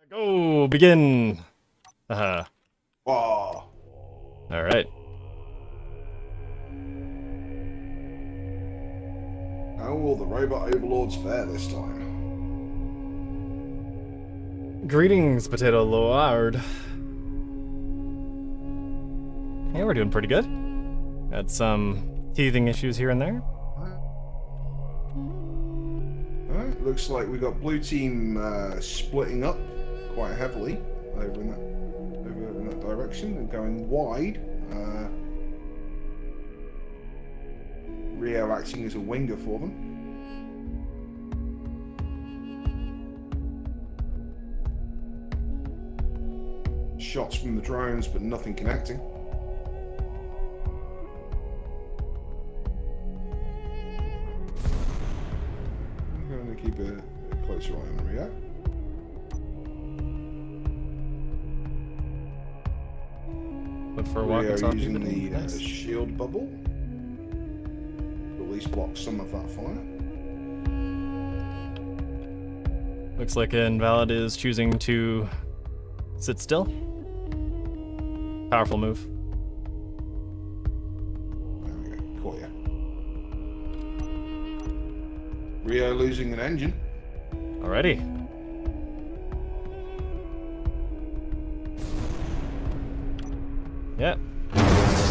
Go begin. Oh, All right. how will the robot overlords fare this time? Greetings, Potato Lord. Yeah, we're doing pretty good. Had some teething issues here and there. Alright, looks like we got blue team splitting up quite heavily over in that direction and going wide. Rio acting as a winger for them. Shots from the drones, but nothing connecting. I'm going to keep a closer eye on Rio. Look for a walk Rio and talk. using the shield bubble. At least block some of that fire. Looks like Invalid is choosing to sit still. Powerful move. There we go. Caught ya. Rio losing an engine. Alrighty. Yeah.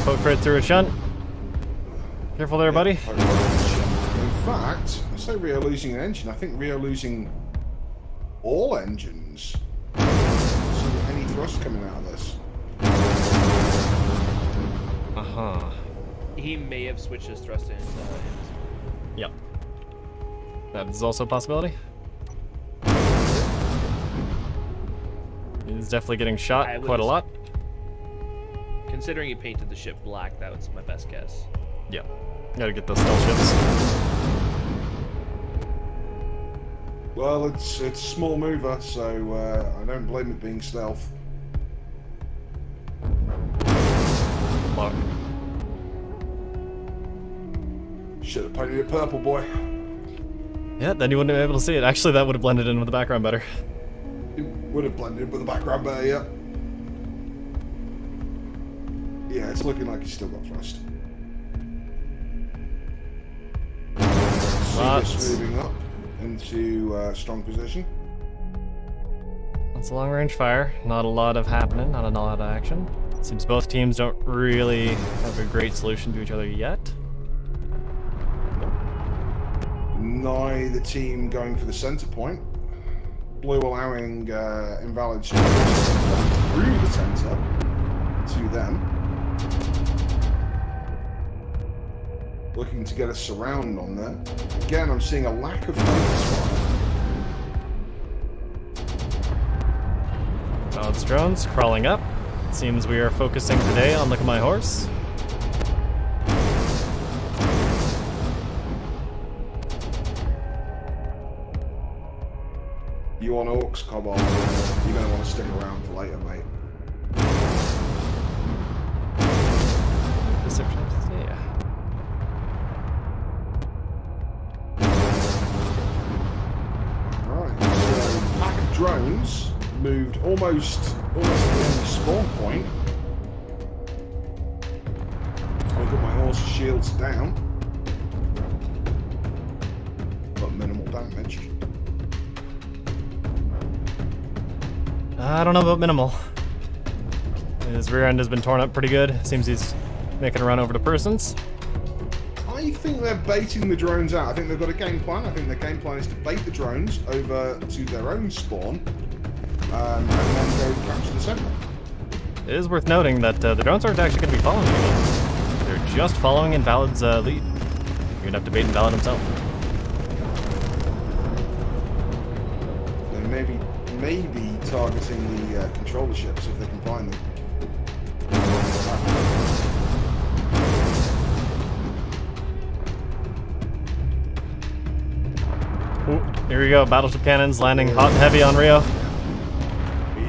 Poke right through a shunt. Careful there, buddy. In fact, I say Rio losing an engine. I think Rio losing all engines. So any thrust coming out of this? Uh-huh. He may have switched his thrust in. Yep. That is also a possibility. He's definitely getting shot quite a lot. Considering he painted the ship black, that was my best guess. Yeah. Gotta get those stealth ships. Well, it's a small mover, so I don't blame it being stealth. Lock. Should have painted it purple, boy. Yeah, then you wouldn't have been able to see it. Actually, that would have blended in with the background better. It would have blended with the background better, yeah. Yeah, it's looking like he's still got thrust. Lots. Moving up into strong position. That's a long-range fire. Not a lot of happening, not a lot of action. Seems both teams don't really have a great solution to each other yet. Neither team going for the center point. Blue allowing Invalid to through the center to them. Looking to get a surround on there. Again, I'm seeing a lack of focus fire. Balance drones crawling up. Seems we are focusing today on Look at My Horse. You on Orcs, Cobalt? You're going to want to stick around for later, mate. Yeah. Alright, so pack of drones moved almost to the end of spawn point. I've got my horse's shields down. But minimal damage. I don't know about minimal. His rear end has been torn up pretty good. Seems he's making a run over to persons. I think they're baiting the drones out. I think they've got a game plan. I think their game plan is to bait the drones over to their own spawn and then go capture the center. It is worth noting that the drones aren't actually going to be following you. They're just following Invalid's lead. You're going to have to bait Invalid himself. They may be targeting the controller ships if they can find them. Ooh, here we go. Battleship cannons landing hot and heavy on Rio.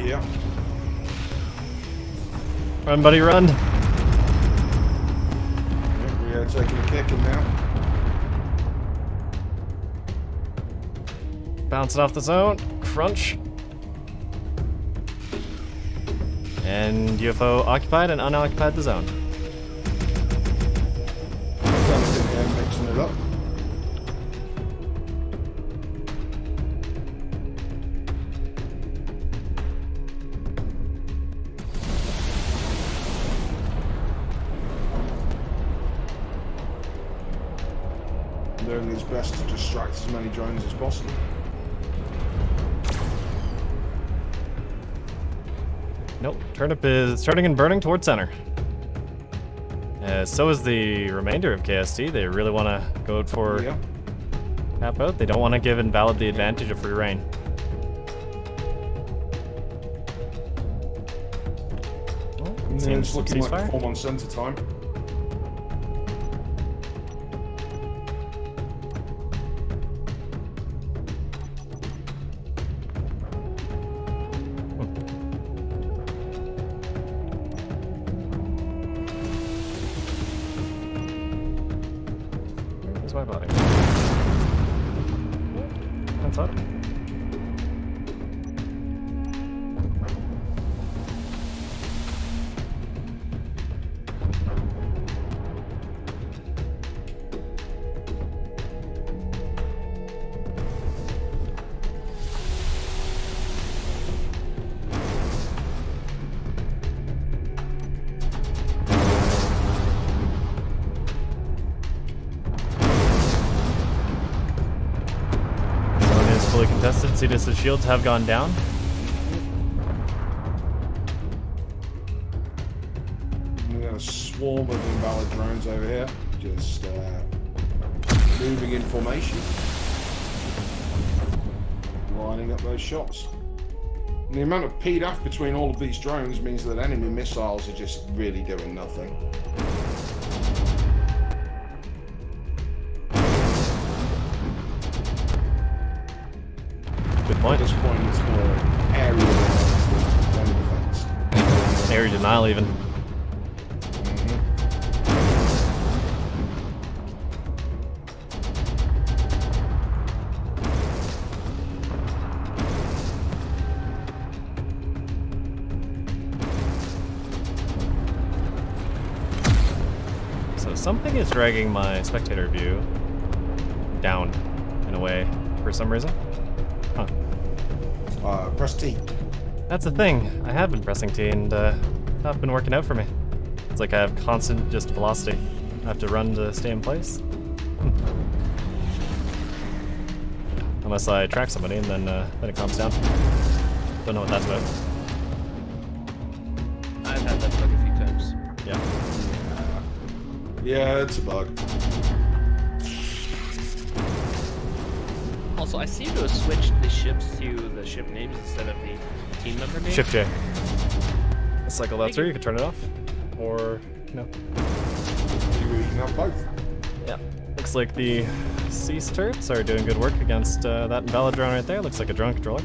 Yeah. Run, buddy, run. Rio taking a kick in now. Bouncing off the zone. Crunch. And UFO occupied and unoccupied the zone. Anything here, mixing it up. Doing his best to distract as many drones as possible. Nope, turnip is starting and burning towards center. So is the remainder of KST. They really want to go out for tap out. They don't want to give Invalid the advantage of free reign. Well, it seems It's looking like ceasefire. form on center time. Where's my body? That's up. Zone is fully contested. Cetus' shields have gone down. We got a swarm of invalid drones over here, just moving in formation, lining up those shots. And the amount of PDAF between all of these drones means that enemy missiles are just really doing nothing. Good At point. this point, it's more aerial than defense. Area denial even. So something is dragging my spectator view down in a way for some reason. Huh. Press T. That's the thing. I have been pressing T and not been working out for me. It's like I have constant just velocity. I have to run to stay in place. Unless I track somebody and then it calms down. Don't know what that's about. I've had that bug a few times. Yeah. Yeah, it's a bug. Also, I seem to have switched the ships to the ship names instead of the team member names. Shift J. Cycle that through, you can turn it off. Or, no. You can have both. Yeah. Looks like the Cease turrets are doing good work against that Invalid drone right there. Looks like a drone controller.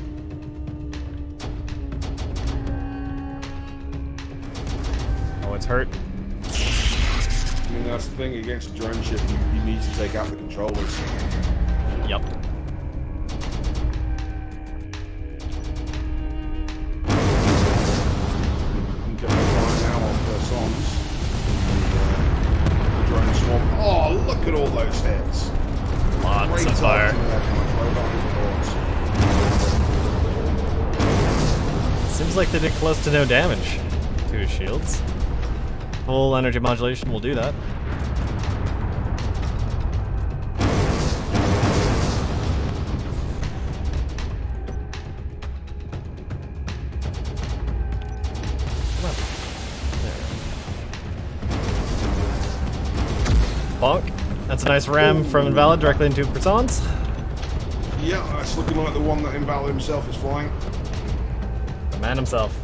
Oh, it's hurt. I mean, that's the thing, against a drone ship, you need to take out the controllers. Yep. Okay, fire now on the songs. The drone swarm. Oh, look at all those hits. Lots Great of fire. targeting there from my robot reports. Seems like they did close to no damage to his shields. Full energy modulation will do that. Come on. There. Bonk. That's a nice ram from Invalid directly into Persons. Yeah, that's looking like the one that Invalid himself is flying. The man himself.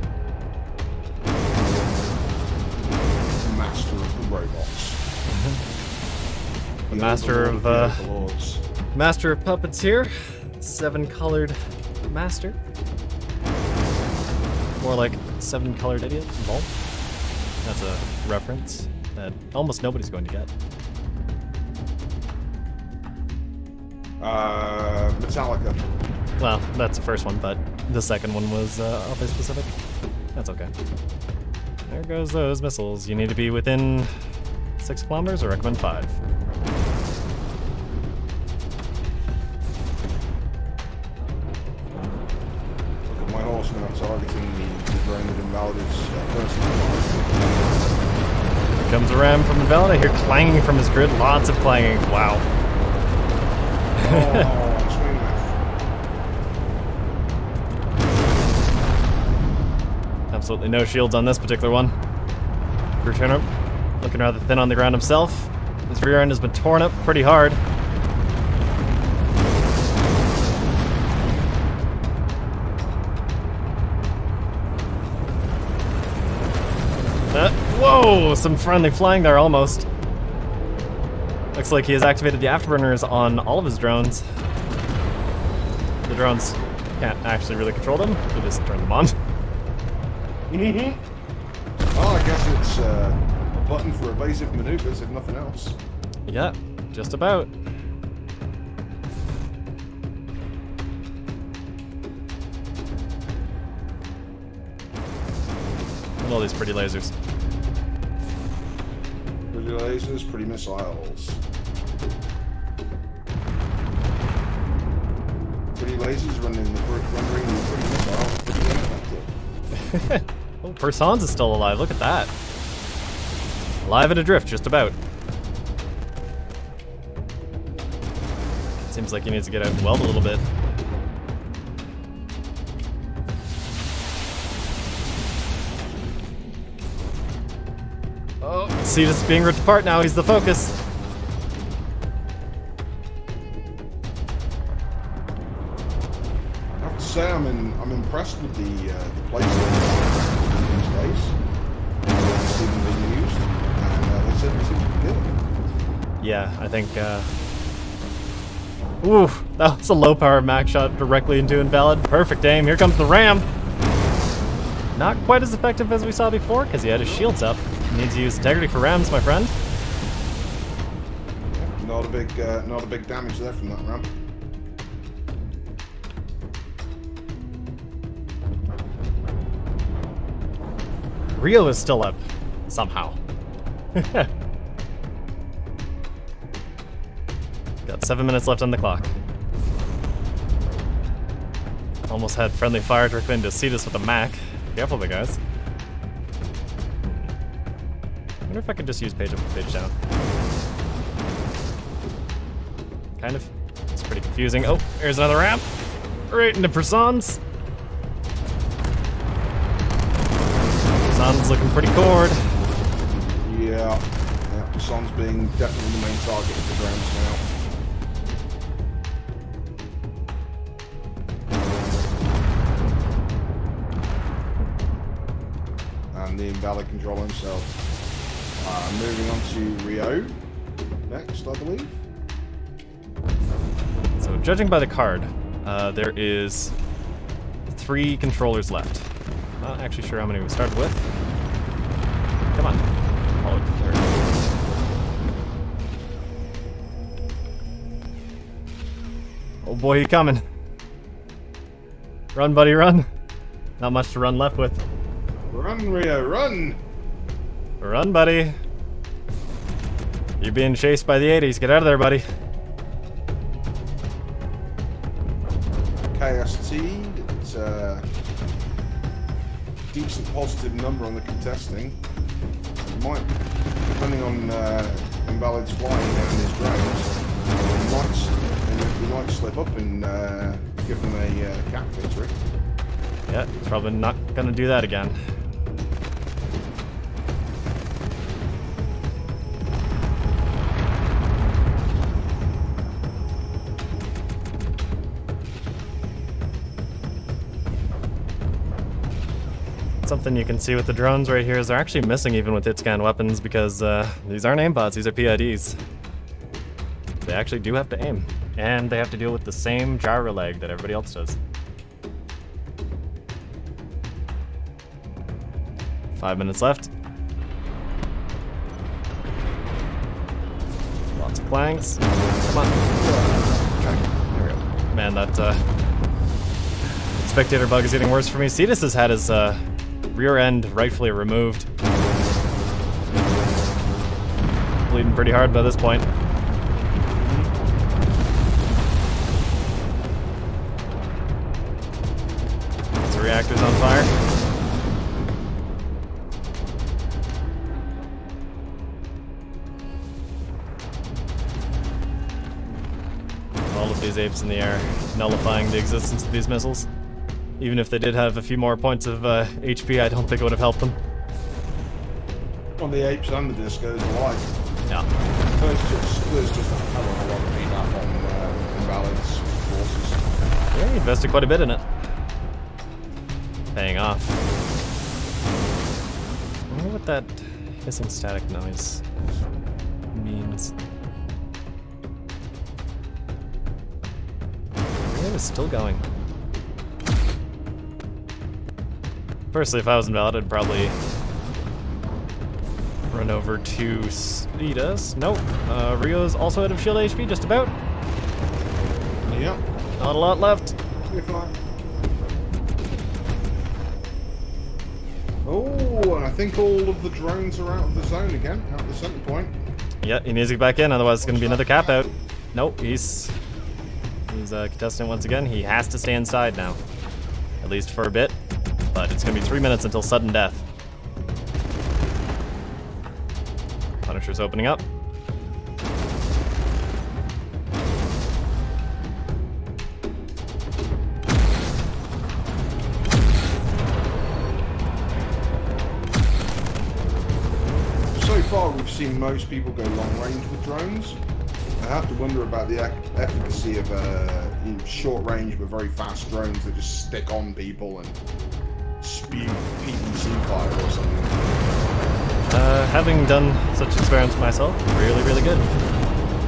Master of the robots. The master of Lords. Master of Puppets here. 7-colored master. More like 7-colored idiot. Vault. That's a reference that almost nobody's going to get. Metallica. Well, that's the first one, but the second one was obviously specific. That's okay. There goes those missiles. You need to be within 6 kilometers, or recommend 5. Look at my horse now targeting the drone that Invalid is Here comes a ram from Invalid. I hear clanging from his grid. Lots of clanging. Wow. I'm swinging that. Absolutely no shields on this particular one. Crew turnip looking rather thin on the ground himself. His rear end has been torn up pretty hard. Whoa! Some friendly flying there almost. Looks like he has activated the afterburners on all of his drones. The drones can't actually really control them. We just turn them on. Oh, I guess it's a button for evasive maneuvers, if nothing else. Yeah, just about. And all these pretty lasers. Pretty lasers, pretty missiles. Pretty lasers rendering the pretty missiles pretty ineffective. Oh, Persons is still alive. Look at that. Alive and adrift, just about. Seems like he needs to get out and weld a little bit. Oh, see this being ripped apart now. He's the focus. I have to say, I'm impressed with the placement in space. See them being used, and they certainly seem to be good. Yeah, I think, ooh, that was a low power max shot directly into Invalid. Perfect aim. Here comes the ram. Not quite as effective as we saw before, because he had his shields up. Needs to use integrity for rams, my friend. Not a big damage there from that ram. Rio is still up, somehow. Got 7 minutes left on the clock. Almost had friendly fire directly into Cetus with a Mac. Careful, big guys. I wonder if I could just use page up and page down. Kind of. It's pretty confusing. Oh, here's another ramp. Right into Persons. Persons looking pretty cored. Yeah, Son's being definitely the main target of the drones now. And the Invalid controller himself. Moving on to Rio next, I believe. So, judging by the card, there is 3 controllers left. Not actually sure how many we started with. Come on. Oh, there it is. Oh boy, he coming. Run, buddy, run. Not much to run left with. Run, Rio, run! Run, buddy. You're being chased by the 80s. Get out of there, buddy. KST, it's a decent positive number on the contesting. It might, depending on Invalid's flying and his drones, we might slip up and give them a cap victory. Yeah, he's probably not gonna do that again. Something you can see with the drones right here is they're actually missing even with hit scan weapons because these aren't aimbots, these are PIDs. They actually do have to aim, and they have to deal with the same gyro lag that everybody else does. 5 minutes left. Lots of clangs. Come on. Track. There we go. Man, that spectator bug is getting worse for me. Cetus has had his rear end rightfully removed. Bleeding pretty hard by this point. The reactor's on fire. All of these apes in the air, nullifying the existence of these missiles. Even if they did have a few more points of HP, I don't think it would have helped them. On the apes and the discos alike. Yeah. There's just a hell of a lot of enough on Invalid's forces. Yeah, he invested quite a bit in it. Paying off. I wonder what that hissing static noise means. It is still going. Personally, if I was Invalid, I'd probably run over to Cetus. Nope. Rio's also out of shield HP, just about. Yep. Not a lot left. You're fine. Oh, and I think all of the drones are out of the zone again, out of the center point. Yeah, he needs to get back in, otherwise it's going to be another cap out. Nope, he's a contestant once again. He has to stay inside now, at least for a bit. But it's going to be 3 minutes until sudden death. Punisher's opening up. So far, we've seen most people go long range with drones. I have to wonder about the efficacy of short range but very fast drones that just stick on people and spew PPC fire or something. Having done such experiments myself, really, really good.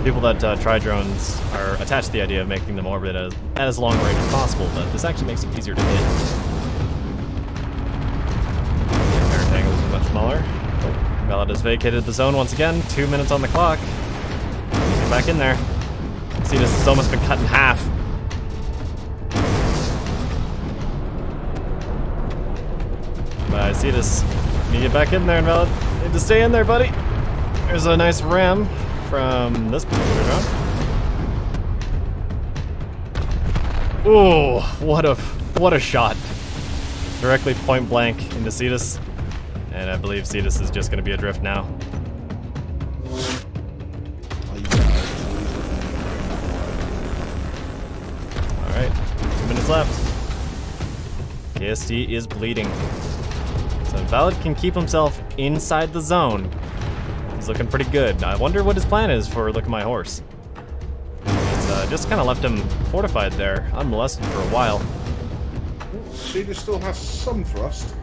People that try drones are attached to the idea of making them orbit at as long range as possible, but this actually makes it easier to hit. The rectangle is much smaller. Valid has vacated the zone once again. 2 minutes on the clock. Get back in there. See, this has almost been cut in half. But I see this. You get back in there, Invalid. Need to stay in there, buddy. There's a nice ram from this particular drone. Ooh, what a shot. Directly point blank into Cetus. And I believe Cetus is just going to be adrift now. Alright, 2 minutes left. KST is bleeding. So Invalid can keep himself inside the zone. He's looking pretty good. I wonder what his plan is for Look at My Horse. He's just kind of left him fortified there, unmolested for a while. Cetus still has some thrust.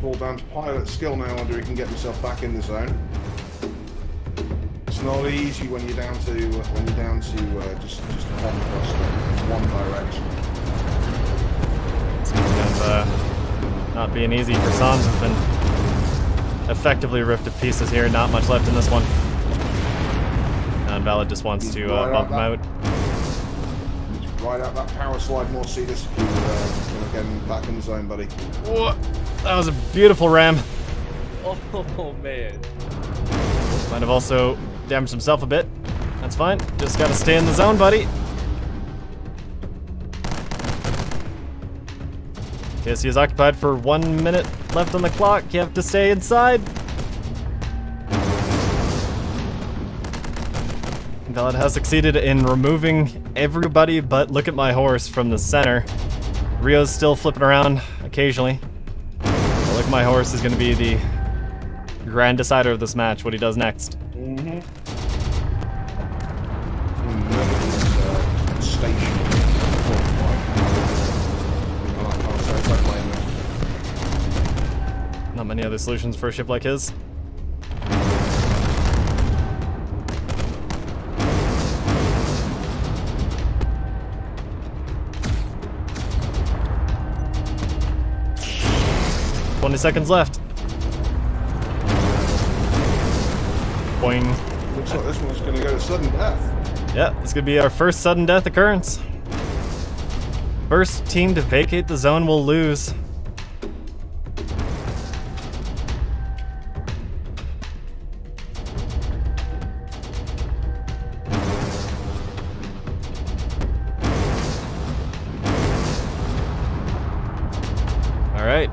All down to pilot skill now, whether he can get himself back in the zone. It's not easy when you're down to just one thrust, one direction. Speaking of not being easy for Sans, has been effectively ripped to pieces here. Not much left in this one. Invalid just wants to bump him out. Ride out that power slide more, Cetus, if you're going to get him back in the zone, buddy. Whoa, that was a beautiful ram. Oh man. Might have also damaged himself a bit. That's fine. Just gotta stay in the zone, buddy. KSC is occupied for 1 minute left on the clock. You have to stay inside. Invalid has succeeded in removing everybody but Look at My Horse from the center. Rio's still flipping around occasionally. Look at My Horse is going to be the grand decider of this match, what he does next. Not many other solutions for a ship like his. Seconds left. Boing. Looks like this one's going to go to sudden death. Yeah, this could be our first sudden death occurrence. First team to vacate the zone will lose. right.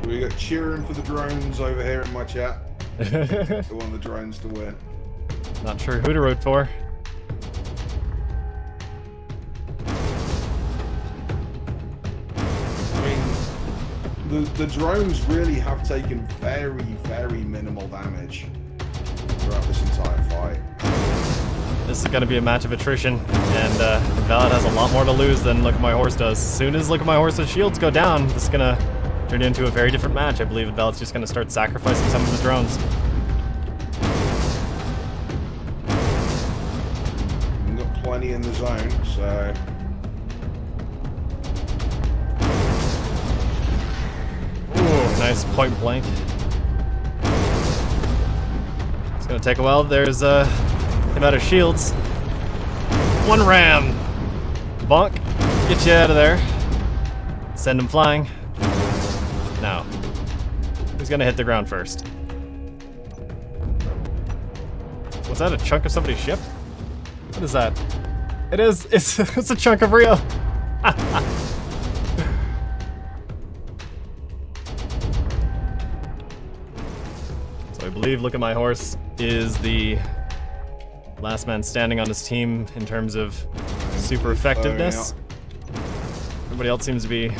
We got cheering for the drones over here in my chat. I want the drones to win. Not sure who to root for. I mean, the drones really have taken very, very minimal damage throughout this entire fight. This is going to be a match of attrition, and Valid has a lot more to lose than Look at My Horse does. As soon as Look at My Horse's shields go down, this is going to turn into a very different match. I believe Valid's just going to start sacrificing some of his drones. We've got plenty in the zone, so... Ooh, nice point blank. It's going to take a while. There's him out of shields. One ram. Bonk. Get you out of there. Send him flying. Now, who's gonna hit the ground first? Was that a chunk of somebody's ship? What is that? It is. It's a chunk of Rio. So I believe Look at My Horse is the last man standing on his team in terms of super effectiveness. Everybody else seems to be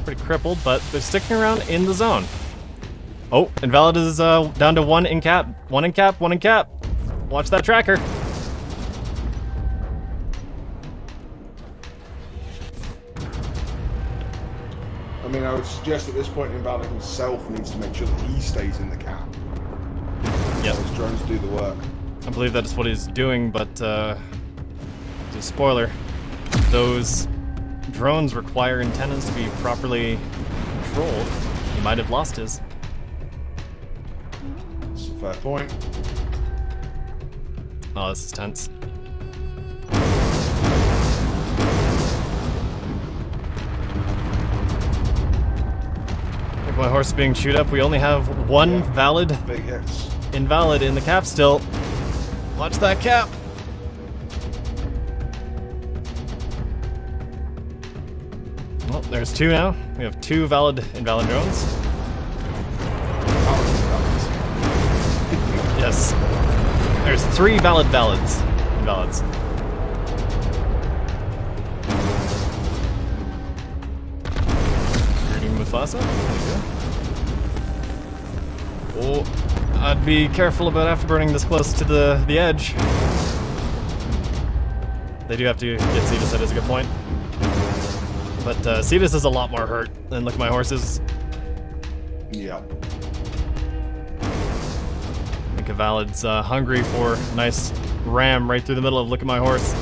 pretty crippled, but they're sticking around in the zone. Oh, Invalid is down to one in cap. One in cap, one in cap. Watch that tracker. I mean, I would suggest at this point Invalid himself needs to make sure that he stays in the cap. Yep. Those drones do the work. I believe that is what he's doing, but it's a spoiler. Those drones require antennas to be properly controlled. He might have lost his. That's a fair point. Oh, this is tense. Look, my horse being chewed up. We only have one valid Big hits. Invalid in the cap still. Watch that cap. Well, there's two now. We have two valid invalid drones. Yes. There's three valid invalids. Shooting Mufasa. There you go. Oh. I'd be careful about afterburning this close to the edge. They do have to get Cetus, that is a good point. But Cetus is a lot more hurt than Look at My Horse is. Yeah. I think Valid's hungry for a nice ram right through the middle of Look at My Horse.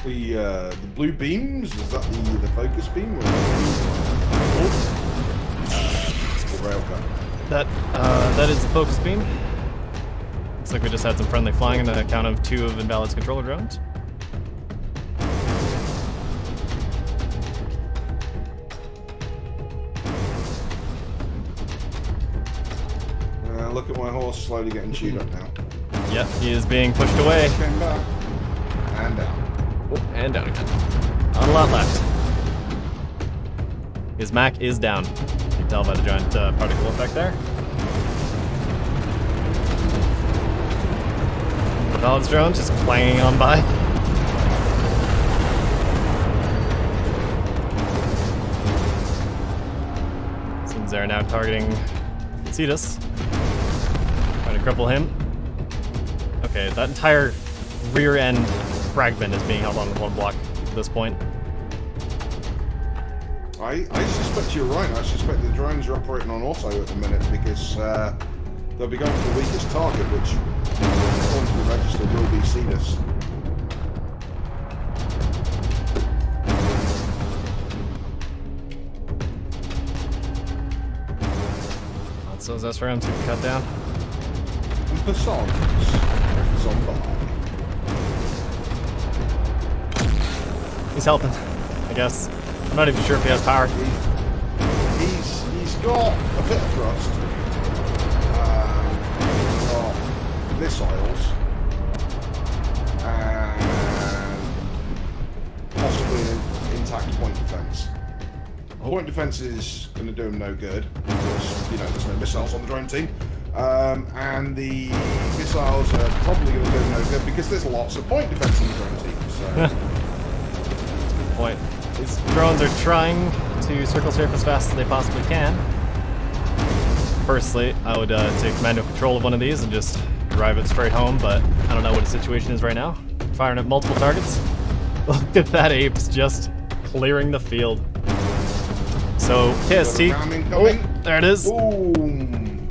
The blue beams, is that the focus beam? Or it's the railgun. That is the focus beam. Looks like we just had some friendly flying on the count of two of Invalid's controller drones. Look at my horse slowly getting chewed up now. Yep, he is being pushed away. Came back. And down. Oh, and down again. Not a lot left. His Mac is down. You can tell by the giant particle effect there. Valid's drone just clanging on by. Seems they're now targeting Cetus. Trying to cripple him. Okay, that entire rear end fragment is being held on with one block at this point. I suspect you're right. I suspect the drones are operating on auto at the minute because they'll be going for the weakest target, which, according to the register, will be Cetus. Lots of those SRMs to cut down. And Persons. Zombie. He's helping, I guess. I'm not even sure if he has power. He's got a bit of thrust. He's got missiles. And possibly an intact point defense. Point defense is going to do him no good because, you know, there's no missiles on the drone team. And the missiles are probably going to do him no good because there's lots of point defense on the drone team. So. Good point. These drones are trying to circle surf as fast as they possibly can. Personally, I would take manual control of one of these and just drive it straight home, but I don't know what the situation is right now. Firing at multiple targets. Look at that apes just clearing the field. So, KST. Oh, there it is. Boom.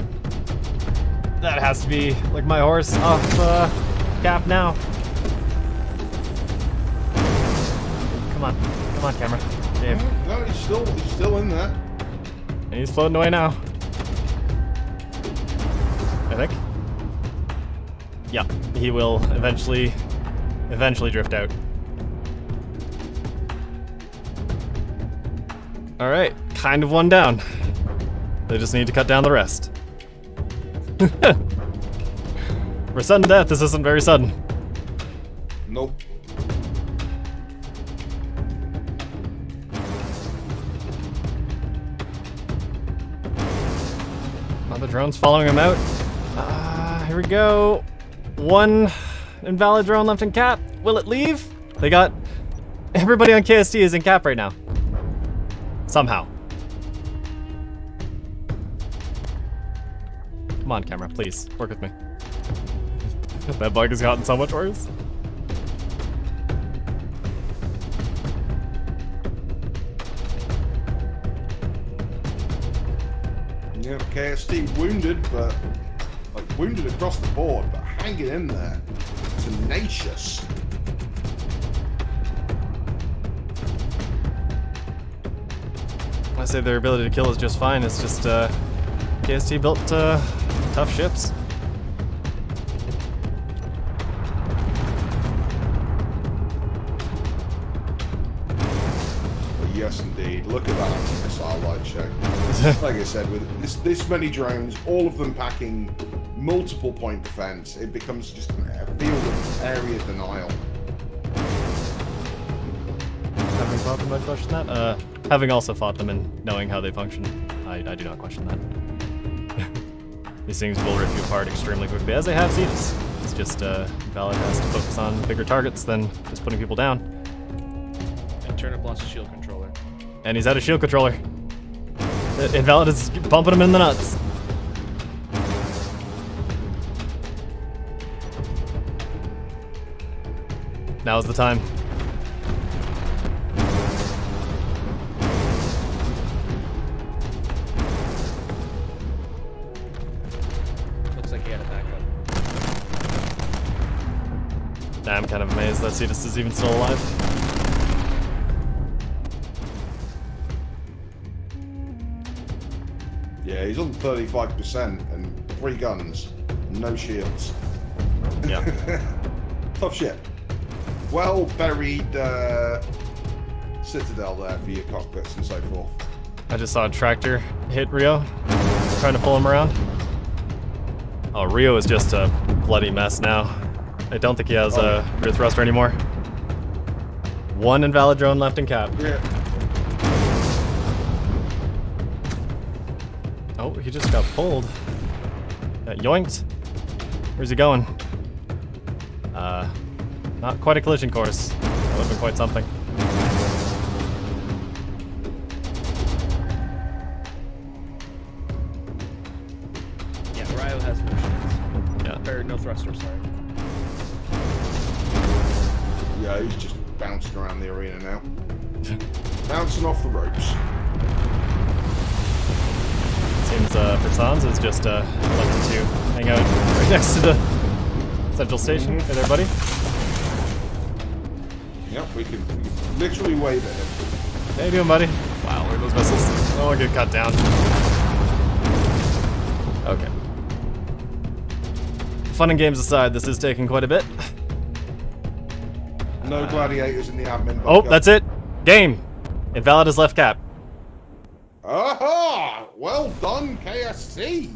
That has to be like my horse off cap now. Come on, camera. Dave. No, he's still in there. And he's floating away now. I think. Yeah, he will eventually drift out. All right, kind of one down. They just need to cut down the rest. For sudden death, this isn't very sudden. Nope. Other drones following him out. Here we go. One invalid drone left in cap. Will it leave? They got... Everybody on KST is in cap right now. Somehow. Come on, camera, please. Work with me. That bug has gotten so much worse. Yeah, KST wounded, but like wounded across the board, but hanging in there. Tenacious. I say their ability to kill is just fine. It's just KST built tough ships. Yes, indeed. Look at that anti-missile light show. Like I said, with this many drones, all of them packing multiple point defense, it becomes just a field of area denial. Having fought them, I question that. Having also fought them and knowing how they function, I do not question that. These things will rip you apart extremely quickly, as they have Zetas. It's just Valid has to focus on bigger targets than just putting people down. And Turnip lost a shield controller. And he's out of shield controller. Invalid is bumping him in the nuts. Now's the time. Looks like he had a backup. I'm kind of amazed that Cetus is even still alive. Yeah, he's on 35% and 3 guns, no shields. Yeah. Tough shit. Well buried citadel there for your cockpits and so forth. I just saw a tractor hit Rio, trying to pull him around. Oh, Rio is just a bloody mess now. I don't think he has a rear thruster anymore. One invalid drone left in cap. Yeah. Oh, he just got pulled. Got yoinked. Where's he going? Not quite a collision course. That would have been quite something. Yeah, Ryo has no shields. Yeah. Or no thruster, sorry. Yeah, he's just bouncing around the arena now. Bouncing off the ropes. Seems Persons is just elected to hang out right next to the central station. Hey there, buddy. Yep, we can literally wave at him. How you doing, buddy? Wow, where are those missiles? Oh, I get cut down. Okay. Fun and games aside, this is taking quite a bit. No gladiators in the admin Oh, bunker. that's it. Game. Invalid is left cap. Aha! Well done, KST.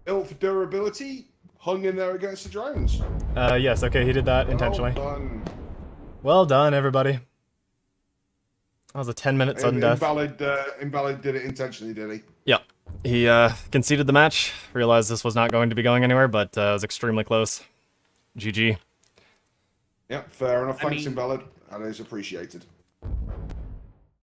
Built for durability, hung in there against the drones. Yes, okay, he did that intentionally. Well done. Well done, everybody. That was a 10-minute sudden death. Invalid did it intentionally, did he? Yep. He conceded the match, realized this was not going to be going anywhere, but it was extremely close. GG. Yep, fair enough. I Thanks, mean- Invalid. That is appreciated.